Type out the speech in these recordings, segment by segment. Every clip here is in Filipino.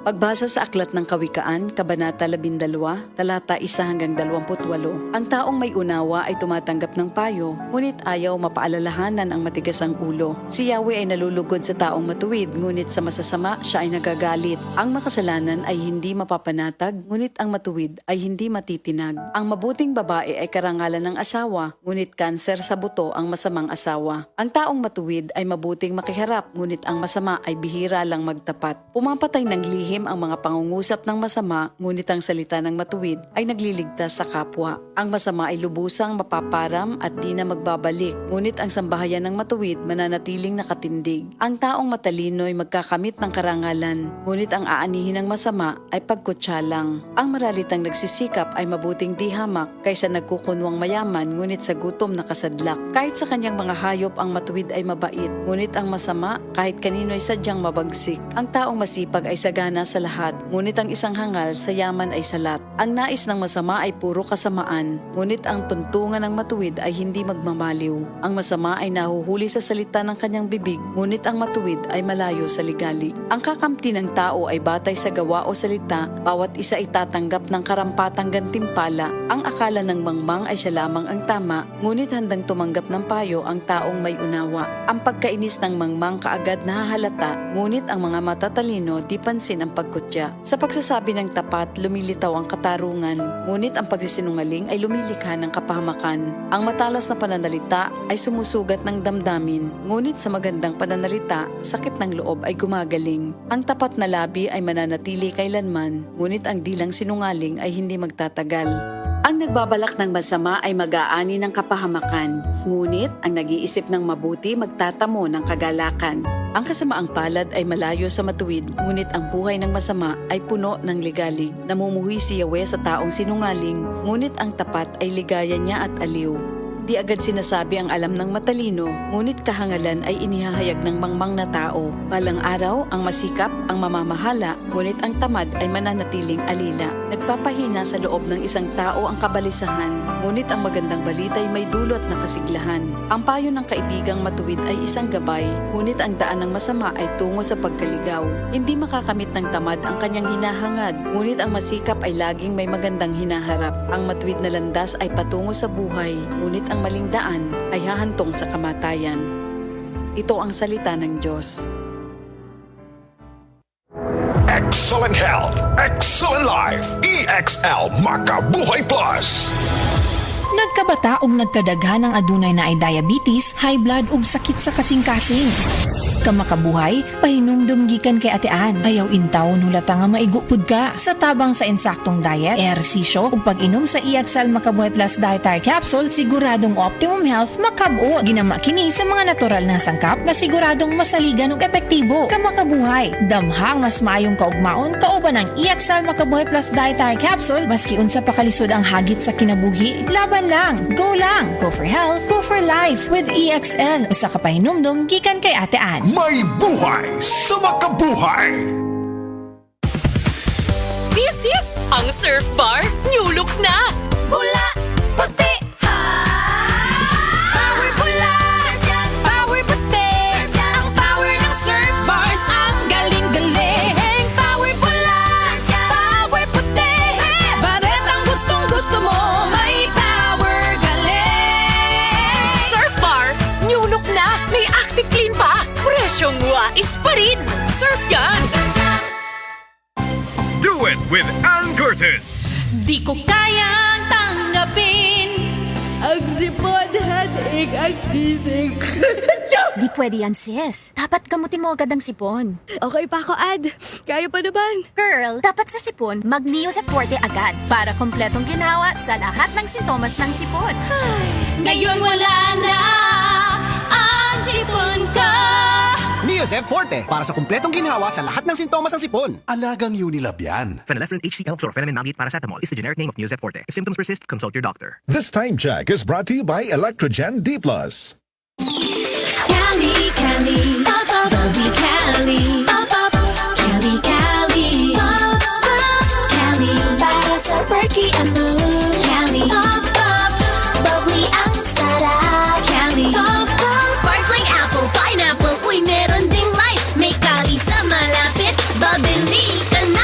Pagbasa sa Aklat ng Kawikaan, Kabanata 12, talata 1 hanggang 28. Ang taong may unawa ay tumatanggap ng payo, ngunit ayaw mapaalalahanan ang matigas ang ulo. Si Yahweh ay nalulugod sa taong matuwid, ngunit sa masasama siya ay nagagalit. Ang makasalanan ay hindi mapapanatag, ngunit ang matuwid ay hindi matitinag. Ang mabuting babae ay karangalan ng asawa, ngunit kanser sa buto ang masamang asawa. Ang taong matuwid ay mabuting makiharap, ngunit ang masama ay bihira lang magtapat. Pumapatay ng lihim ang mga pangungusap ng masama, ngunit ang salita ng matuwid ay nagliligtas sa kapwa. Ang masama ay lubusang mapaparam at di na magbabalik, ngunit ang sambahayan ng matuwid mananatiling nakatindig. Ang taong matalino ay magkakamit ng karangalan, ngunit ang aanihin ng masama ay pagkutsa lang. Ang maralitang nagsisikap ay mabuting di hamak kaysa nagkukunwang mayaman, ngunit sa gutom nakasadlak. Kahit sa kanyang mga hayop ang matuwid ay mabait, ngunit ang masama kahit kanino ay sadyang mabagsik. Ang taong masipag ay sagana sa lahat, ngunit ang isang hangal sa yaman ay salat. Ang nais ng masama ay puro kasamaan, ngunit ang tuntungan ng matuwid ay hindi magmamaliw. Ang masama ay nahuhuli sa salita ng kanyang bibig, ngunit ang matuwid ay malayo sa ligali. Ang kakamti ng tao ay batay sa gawa o salita, bawat isa ay tatanggap ng karampatang gantimpala. Ang akala ng mangmang ay siya lamang ang tama, ngunit handang tumanggap ng payo ang taong may unawa. Ang pagkainis ng mangmang kaagad nahahalata, ngunit ang mga matatalino di pansin ang pagkutya. Sa pagsasabi ng tapat, lumilitaw ang katarungan, ngunit ang pagsisinungaling ay lumilikha ng kapahamakan. Ang matalas na pananalita ay sumusugat ng damdamin, ngunit sa magandang pananalita, sakit ng loob ay gumagaling. Ang tapat na labi ay mananatili kailanman, ngunit ang dilang sinungaling ay hindi magtatagal. Ang nagbabalak ng masama ay mag-aani ng kapahamakan, ngunit ang nag-iisip ng mabuti magtatamo ng kagalakan. Ang kasamaang palad ay malayo sa matuwid, ngunit ang buhay ng masama ay puno ng ligalig. Namumuhi si Yahweh sa taong sinungaling, ngunit ang tapat ay ligaya niya at aliw. Di agad sinasabi ang alam ng matalino, ngunit kahangalan ay inihahayag ng mangmang na tao. Balang araw, ang masikap ang mamamahala, ngunit ang tamad ay mananatiling alila. Nagpapahina sa loob ng isang tao ang kabalisahan, ngunit ang magandang balita ay may dulot na kasiglahan. Ang payo ng kaibigang matuwid ay isang gabay, ngunit ang daan ng masama ay tungo sa pagkaligaw. Hindi makakamit ng tamad ang kanyang hinahangad, ngunit ang masikap ay laging may magandang hinaharap. Ang matuwid na landas ay patungo sa buhay, ngunit ang maling daan ay hahantong sa kamatayan. Ito ang salita ng Diyos. Excellent health, excellent life, EXL Makabuhay Plus. Nagkabataong nagkadaghan ng adunay na ay diabetes, high blood ug sakit sa kasing-kasing. Kamakabuhay, pahinumdum gikan kay atean. Ayaw intaw nulata nga maigupod ka. Sa tabang sa insaktong diet, ehersisyo ug pag-inom sa EXL Makabuhay Plus Dietary Capsule, siguradong optimum health makab-o. Ginama kini sa mga natural na sangkap nga siguradong masaligan ug epektibo. Kamakabuhay, damhang mas maayong kaugmaon kauban ng EXL Makabuhay Plus Dietary Capsule maski unsa pa kalisod ang hagit sa kinabuhi. Laban lang, go lang. Go for health, go for life with EXL. Usa ka pahinumdum gikan kay atean. May buhay sa makabuhay! This is ang Surf Bar New Look na! Bula, puti, ha! Power bula, surf yan, power puti, surf yan. Ang power ng Surf Bars, ang galing-galing. Power bula, surf yan, power puti, baret ang gustong-gusto mo, may power galing. Surf Bar New Look na, may active clean pa, presyong wais pa rin. Surf yan! Do it with Ann Curtis! Di ko kayang tanggapin Ang sipon, headache, ang sisig. Di pwede yan, sis. Dapat gamutin mo agad ang sipon. Okay pa ako, Ad. Kaya pa naman. Girl, dapat sa sipon, mag-Neosep Forte agad para kompletong ginawa sa lahat ng sintomas ng sipon. Ngayon wala na ang sipon ko. Neosep Forte para sa kumpletong ginhawa sa lahat ng sintomas ng sipon. Alagang Unilab yan. Phenylephrine HCl chlorpheniramine maleate paracetamol is the generic name of Neosep Forte. If symptoms persist, consult your doctor. This time check is brought to you by Electrogen D+. Cali, Cali, pop, pop, bubbly Cali, pop, pop, Cali, Cali, pop, pop, Cali, para sa perky at mood. Cali, pop, pop, bubbly ang sarap. Cali, pop, pop, sparkling apple, pineapple, uy, meron ding light. May Cali sa malapit, bubbly ka na.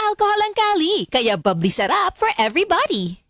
alcohol ang kali, kaya bubbly sarap for everybody.